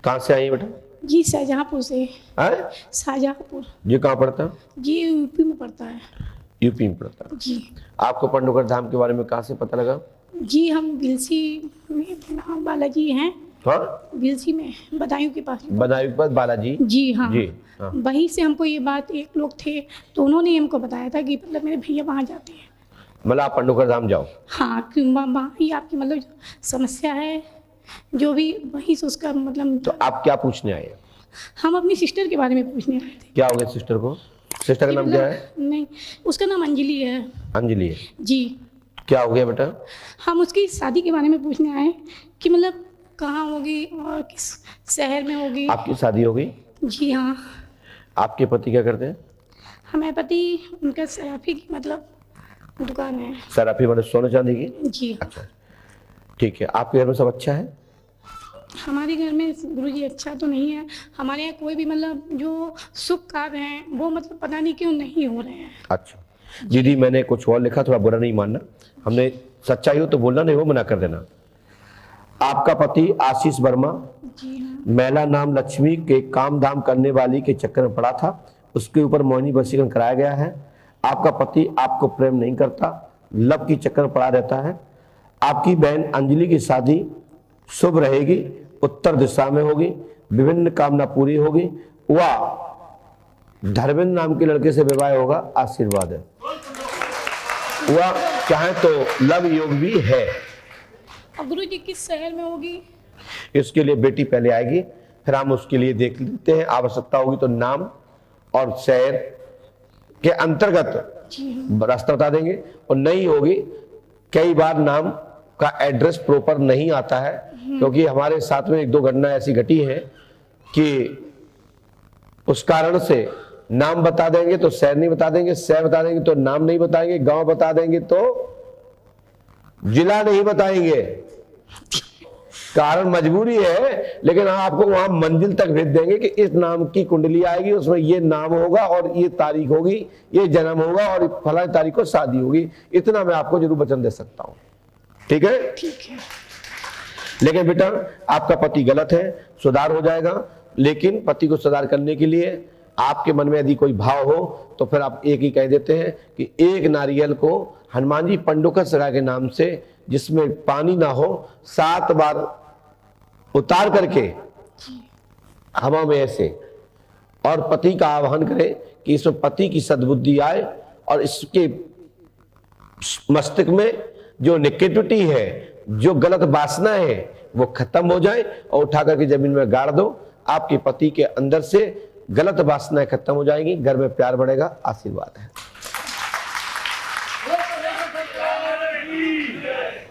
कहाँ से आई है बेटा? जी शाहजहाँपुर से। हैं? शाहजहाँपुर। ये कहाँ पड़ता है? जी यूपी में पड़ता है। यूपी में पड़ता है। जी। आपको पांडुकर धाम के बारे में कहाँ से पता लगा? जी हम बिलसी में नाम बालाजी हैं। हाँ, बिलसी में बदायूं के पास। बदायूं के पास बालाजी। जी हाँ। जी हाँ। वहीं से हमको ये बात, एक लोग थे तो उन्होंने हमको बताया था कि मतलब मेरे भैया वहाँ जाते हैं। मतलब आप पांडुकर धाम जाओ? हाँ कि वहाँ ही आपकी मतलब जो समस्या है जो भी वहीं से उसका मतलब। तो आप क्या पूछने आए? हम अपनी सिस्टर के बारे में पूछने आए थे। क्या हो गया सिस्टर को? सिस्टर का नाम क्या है? नहीं, उसका नाम अंजलि है। अंजलि है। जी। क्या हो गया बेटा? हम उसकी शादी के बारे में पूछने आए कि मतलब कहाँ होगी और किस शहर में होगी। आपकी शादी हो गई? जी हाँ। आपके पति क्या करते हैं? हमारे पति, उनका सराफी की मतलब दुकान है। सराफी मतलब सोने चांदी की? जी। अच्छा, ठीक है। आपके घर में सब अच्छा है? हमारे घर में गुरुजी अच्छा तो नहीं है। हमारे यहाँ कोई भी मतलब जो शुभ कार्य हैं वो मतलब पता नहीं क्यों नहीं हो रहे हैं। अच्छा दीदी, मैंने कुछ और लिखा, थोड़ा बुरा नहीं मानना। हमने सच्चाई हो तो बोलना, नहीं हो मना कर देना। आपका पति आशीष वर्मा जी हाँ। मैला नाम लक्ष्मी के काम धाम करने वाली के चक्कर में पड़ा था, उसके ऊपर मोहिनी वशीकरण कराया गया है। आपका पति आपको प्रेम नहीं करता, लव की चक्कर में पड़ा रहता है। आपकी बहन अंजलि की शादी शुभ रहेगी, उत्तर दिशा में होगी, विभिन्न कामना पूरी होगी। वह धर्मेंद्र नाम के लड़के से विवाह होगा, आशीर्वाद है। वह चाहे तो लव योग भी है। और गुरुजी किस शहर में होगी? इसके लिए बेटी पहले आएगी, फिर हम उसके लिए देख लेते हैं। आवश्यकता होगी तो नाम और शहर के अंतर्गत रास्ता बता देंगे, और नहीं होगी, कई बार नाम का एड्रेस प्रॉपर नहीं आता है, क्योंकि हमारे साथ में एक दो घटना ऐसी घटी है कि उस कारण से नाम बता देंगे तो शहर नहीं बता देंगे, शहर बता देंगे तो नाम नहीं बताएंगे, गांव बता देंगे तो जिला नहीं बताएंगे। कारण मजबूरी है, लेकिन हाँ आपको वहां मंजिल तक भेज देंगे कि इस नाम की कुंडली आएगी, उसमें ये नाम होगा और ये तारीख होगी, ये जन्म होगा और फला तारीख को शादी होगी। इतना मैं आपको जरूर वचन दे सकता हूं। ठीक है? ठीक है। लेकिन बेटा आपका पति गलत है, सुधार हो जाएगा। लेकिन पति को सुधार करने के लिए आपके मन में यदि कोई भाव हो तो फिर आप एक ही कह देते हैं कि एक नारियल को हनुमान जी पंडुकर सरा के नाम से, जिसमें पानी ना हो, 7 बार उतार करके हवा में ऐसे, और पति का आह्वान करें कि इसमें पति की सद्बुद्धि आए और इसके मस्तिष्क में जो नेगेटिविटी है, जो गलत वासना है, वो खत्म हो जाए, और उठा करके जमीन में गाड़ दो। आपके पति के अंदर से गलत वासनाएं खत्म हो जाएंगी, घर में प्यार बढ़ेगा, आशीर्वाद है।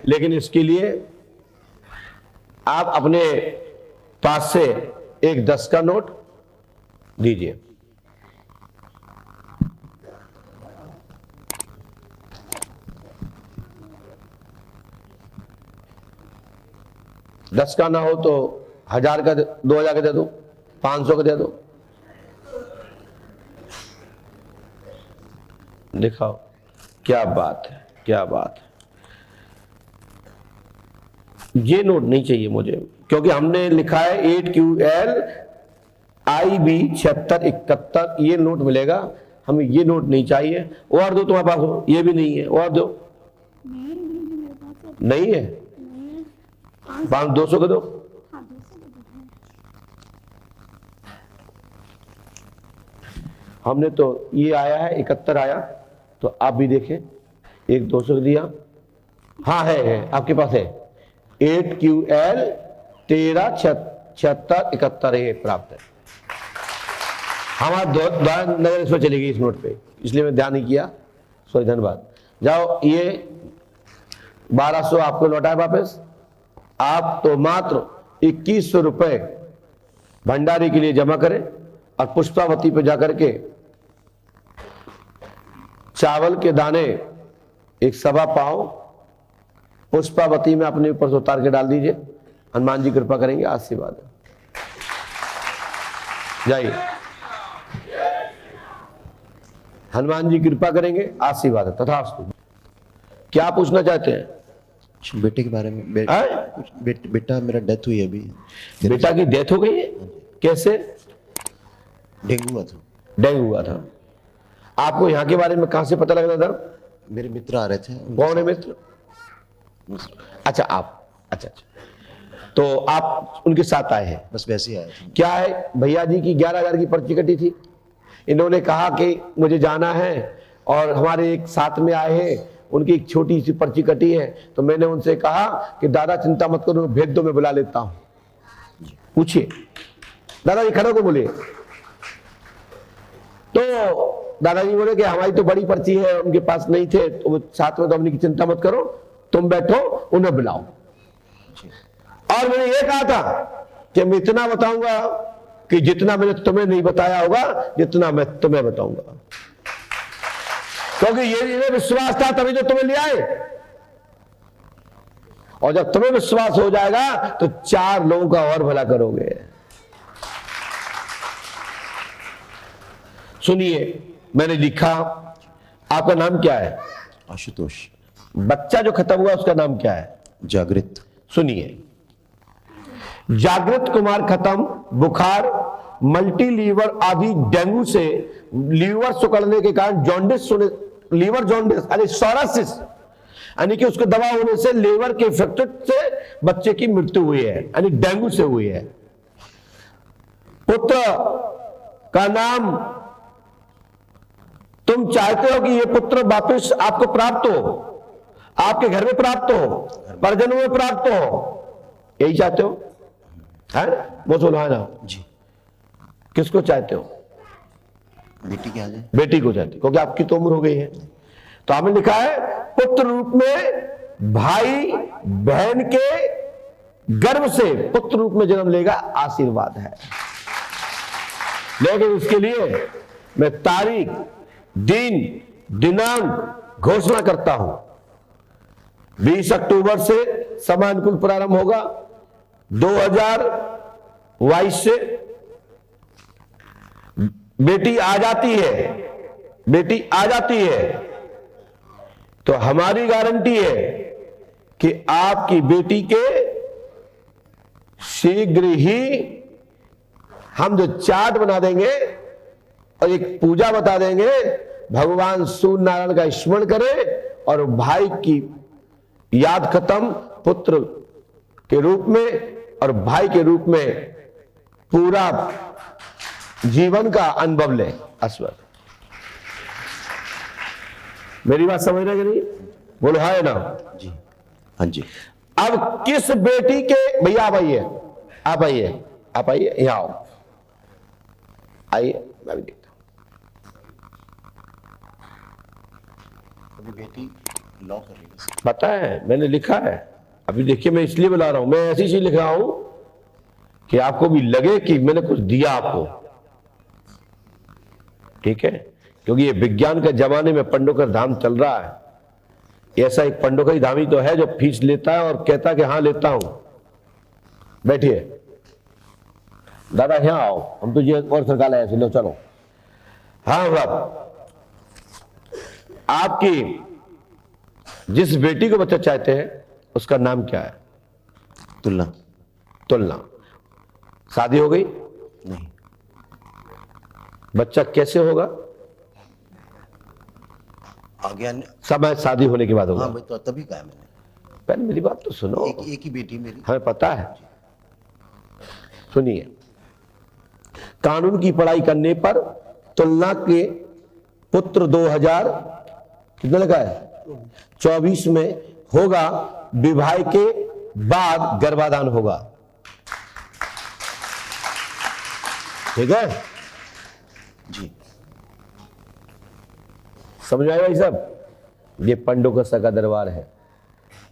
लेकिन इसके लिए आप अपने पास से एक 10 का नोट दीजिए। दस का ना हो तो 1000 का, 2000 का दे दो, 500 का दे दो। दिखाओ, क्या बात है, क्या बात है। ये नोट नहीं चाहिए मुझे, क्योंकि हमने लिखा है 8QL IB 7671, ये नोट मिलेगा हमें। ये नोट नहीं चाहिए। और दो तुम्हारे पास हो? ये भी नहीं है, और दो नहीं है। 200 का दो। हमने तो ये आया है 71 आया, तो आप भी देखें। एक 200 दिया, हाँ है आपके पास है। 8QL 137671 ये प्राप्त है। हमारा नजर इसमें चली गई, इस नोट पे, इसलिए मैं ध्यान नहीं किया। सॉरी, धन्यवाद। जाओ, ये 1200 आपको लौटा है वापस। आप तो मात्र 2100 रुपए भंडारी के लिए जमा करें, और पुष्पावती पे जाकर के चावल के दाने 1 पाव पुष्पावती में अपने ऊपर से उतार के डाल दीजिए। हनुमान जी कृपा करेंगे, आशीर्वाद है। जाइए, हनुमान जी कृपा करेंगे, आशीर्वाद है। तथास्तु। क्या पूछना चाहते हैं? बेटे के बारे में हाँ? कुछ बेटा मेरा डेथ हुई है अभी। बेटा की डेथ हो गई है? कैसे? डेंगू हुआ था। डेंगू हुआ था। आपको यहाँ के बारे में कहां से पता लगा था? मेरे मित्र आ रहे थे। कौन है मित्र? अच्छा, आप, अच्छा, तो आप उनके साथ आए हैं? बस वैसे ही आया था। क्या है, भैया जी की 11,000 की पर्ची कटी थी, इन्होंने कहा कि मुझे जाना है और हमारे एक साथ में आए हैं, उनकी एक छोटी सी पर्ची कटी है, तो मैंने उनसे कहा कि दादा चिंता मत करो, भेज दो, मैं बुला लेता हूं। पूछिए दादाजी, खड़े को बोलिए। तो दादाजी बोले कि हमारी तो बड़ी पर्ची है, उनके पास नहीं थे, तो वो साथ में, तो हमने की चिंता मत करो, तुम बैठो, उन्हें बुलाओ। और मैंने ये कहा था कि मैं इतना बताऊंगा कि जितना मैंने तुम्हें नहीं बताया होगा, जितना मैं तुम्हें बताऊंगा, क्योंकि ये इन्हें विश्वास था तभी तो तुम्हें ले आए, और जब तुम्हें विश्वास हो जाएगा तो 4 लोगों का और भला करोगे। सुनिए, मैंने लिखा, आपका नाम क्या है? आशुतोष। बच्चा जो खत्म हुआ उसका नाम क्या है? जागृत। सुनिए, जागृत कुमार खत्म, बुखार, मल्टी लीवर आदि डेंगू से लीवर सुकड़ने के कारण जॉन्डिस, लीवर जॉन्डिस यानी सोरासिस, यानी कि उसको दवा होने से लीवर के इफेक्टेड से बच्चे की मृत्यु हुई है, यानी डेंगू से हुई है। पुत्र का नाम, तुम चाहते हो कि ये पुत्र वापस आपको प्राप्त हो, आपके घर में प्राप्त हो, परिजनों में प्राप्त हो, यही चाहते हो? है वो सुना ना जी। किसको चाहते हो? बेटी क्या है? बेटी को चाहते हो, क्योंकि आपकी तो उम्र हो गई है। तो आपने लिखा है पुत्र रूप में भाई बहन के गर्भ से पुत्र रूप में जन्म लेगा, आशीर्वाद है। लेकिन उसके लिए मैं तारीख, दिन, दिनांक घोषणा करता हूं। 20 अक्टूबर से समानुकूल प्रारंभ होगा, 2022 से बेटी आ जाती है, बेटी आ जाती है, तो हमारी गारंटी है कि आपकी बेटी के शीघ्र ही हम जो चार्ट बना देंगे और एक पूजा बता देंगे, भगवान सूर्य नारायण का स्मरण करें और भाई की याद खत्म, पुत्र के रूप में और भाई के रूप में पूरा जीवन का अनुभव ले। अस्वर, मेरी बात समझ रहे कि नहीं? बोलो हाँ ना? जी हाँ जी। अब किस बेटी के, भैया आप आइए, आप आइए, आप आइए, यहां आओ, आइए, मैं भी देखता हूं। अभी बेटी लॉ कर रही है। पता है, मैंने लिखा है, अभी देखिए, मैं इसलिए बुला रहा हूं, मैं ऐसी चीज लिख रहा हूं कि आपको भी लगे कि मैंने कुछ दिया आपको, ठीक है? क्योंकि ये विज्ञान के जमाने में पंडोकर धाम चल रहा है। ऐसा एक पंडोकरी धामी तो है जो फीस लेता है और कहता कि हाँ लेता हूं। बैठिए दादा, यहां आओ, हम तुझे और सरकार लाए, लो चलो। हाँ बाप, आपकी जिस बेटी को बच्चा चाहते हैं उसका नाम क्या है? तुलना। तुलना। शादी हो गई? नहीं। बच्चा कैसे होगा? आगे समय शादी होने के बाद होगा। हाँ भाई, तो तभी कहा मैंने। पहले मेरी बात तो सुनो। एक ही बेटी मेरी। हमें पता है, सुनिए, कानून की पढ़ाई करने पर तुलना के पुत्र 2000 कितना लगा है 24 में होगा, विवाह के बाद गर्भाधान होगा। ठीक है जी, समझ आया भाई साहब? ये पंडों का सगा दरबार है।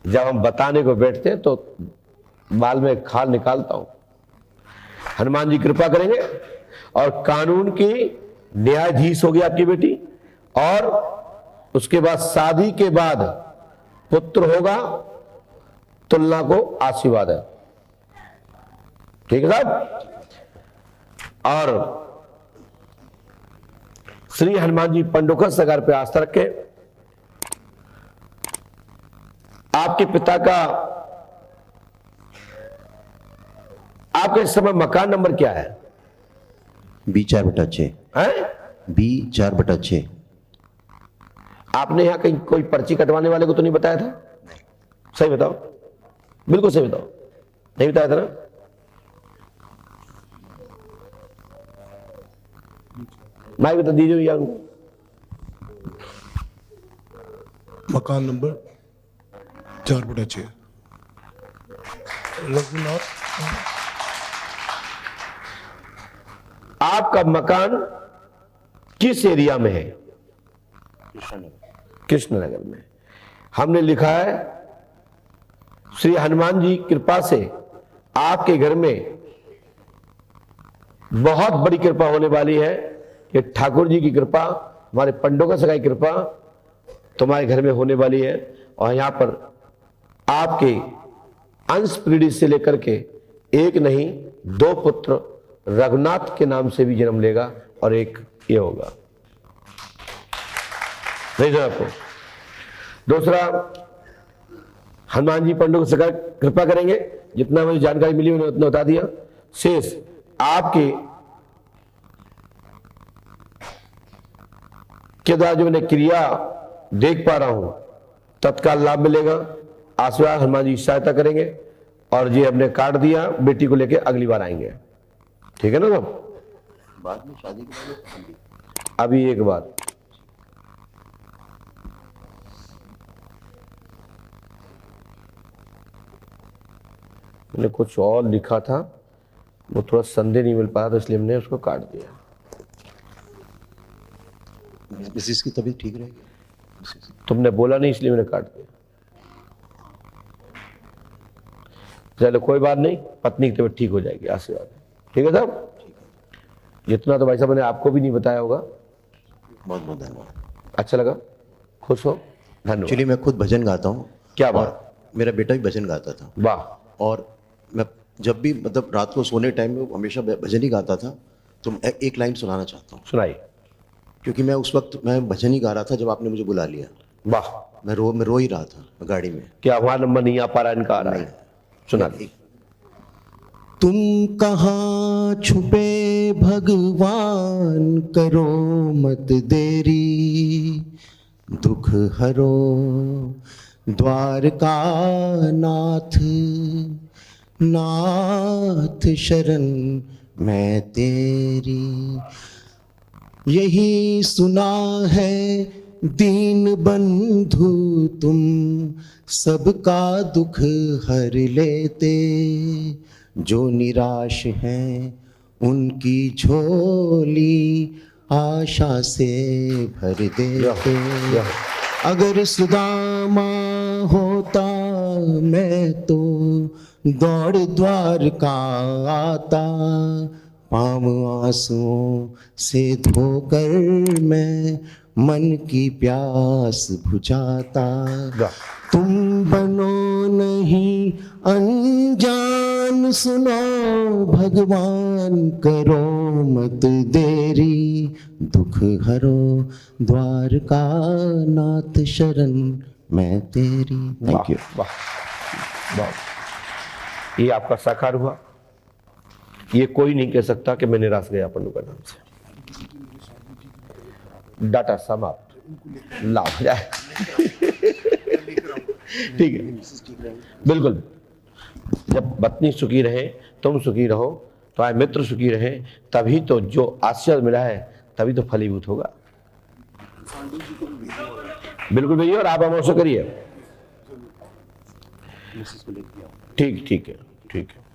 जब हम बताने को बैठते हैं तो बाल में खाल निकालता हूं। हनुमान जी कृपा करेंगे और कानून की न्यायाधीश होगी आपकी बेटी, और उसके बाद शादी के बाद पुत्र होगा, तुलना को आशीर्वाद है। ठीक है साहब? और श्री हनुमान जी पंडोकर सगार पे आस्था रखें। आपके पिता का आपके इस समय मकान नंबर क्या है? B4/6। हैं? B4/6। आपने यहां कहीं कोई पर्ची कटवाने वाले को तो नहीं बताया था? सही बताओ, बिल्कुल सही बताओ, नहीं बताया था ना? माइक बता दीजिए भैया उनको। मकान नंबर 4/6 रघुनाथ। आपका मकान किस एरिया में है? कृष्णनगर में। हमने लिखा है श्री हनुमान जी की कृपा से आपके घर में बहुत बड़ी कृपा होने वाली है। ये ठाकुर जी की कृपा, हमारे पंडों का सगाई कृपा तुम्हारे घर में होने वाली है। और यहां पर आपके अंश पीढ़ी से लेकर के एक नहीं 2 पुत्र रघुनाथ के नाम से भी जन्म लेगा और एक ये होगा। नहीं सर आपको? दूसरा, हनुमान जी पंडों को सगा कृपा करेंगे। जितना मुझे जानकारी मिली उन्होंने उतना बता दिया। शेष आपके के द्वारा जो मैंने क्रिया देख पा रहा हूं तत्काल लाभ मिलेगा। आशीर्वाद हनुमान जी सहायता करेंगे। और ये हमने कार्ड दिया, बेटी को लेके अगली बार आएंगे, ठीक है ना साहब? बाद में शादी के बाद अभी एक बात, मैंने कुछ और लिखा था, वो थोड़ा संदेह नहीं मिल पाया था इसलिए हमने उसको काट दिया। मिसेस की तबीयत ठीक रहेगी? तुमने बोला नहीं इसलिए मैंने काट दिया। चलो कोई बात नहीं, पत्नी की तबीयत ठीक हो जाएगी, आशीर्वाद। ठीक है साहब? जितना तो भाई साहब मैंने आपको भी नहीं बताया होगा। बहुत बहुत धन्यवाद। अच्छा लगा? खुश हो? धन्यवाद। एक्चुअली मैं खुद भजन गाता हूँ। क्या बात? और मेरा बेटा भी भजन गाता था। वाह। और मैं जब भी मतलब रात को सोने टाइम में हमेशा भजन ही गाता था। तो मैं एक लाइन सुनाना चाहता हूँ, सुनाइए। क्योंकि मैं उस वक्त मैं भजन ही गा रहा था जब आपने मुझे बुला लिया। वाह। मैं रो ही रहा था गाड़ी में। क्या हमारा नंबर नहीं आ पा रहा, इनका आ रहा है? सुना दे। तुम कहाँ छुपे भगवान, करो मत देरी, दुख हरो द्वारका नाथ, नाथ शरण मैं तेरी। यही सुना है दीन बंधु तुम, सबका दुख हर लेते, जो निराश हैं उनकी झोली आशा से भर देते। अगर सुदामा होता मैं तो दौड़ द्वारका आता, पाँव आंसुओं से धोकर मैं मन की प्यास बुझाता। तुम बनो नहीं अनजान, सुनो भगवान करो मत देरी, दुख हरो द्वारका नाथ शरण मैं तेरी। Thank you. वाह वाह, ये आपका साकार हुआ। ये कोई नहीं कह सकता कि मैं निराश गया पंडू का नाम से। डाटा समाप्त, लाभ हो जाए। ठीक है, बिल्कुल। जब पत्नी सुखी रहे, तुम सुखी रहो, तुम्हारे मित्र सुखी रहे, तभी तो जो आशीर्वाद मिला है तभी तो फलीभूत होगा। बिल्कुल भैया, और आप अवश्य करिए। ठीक ठीक है, ठीक है।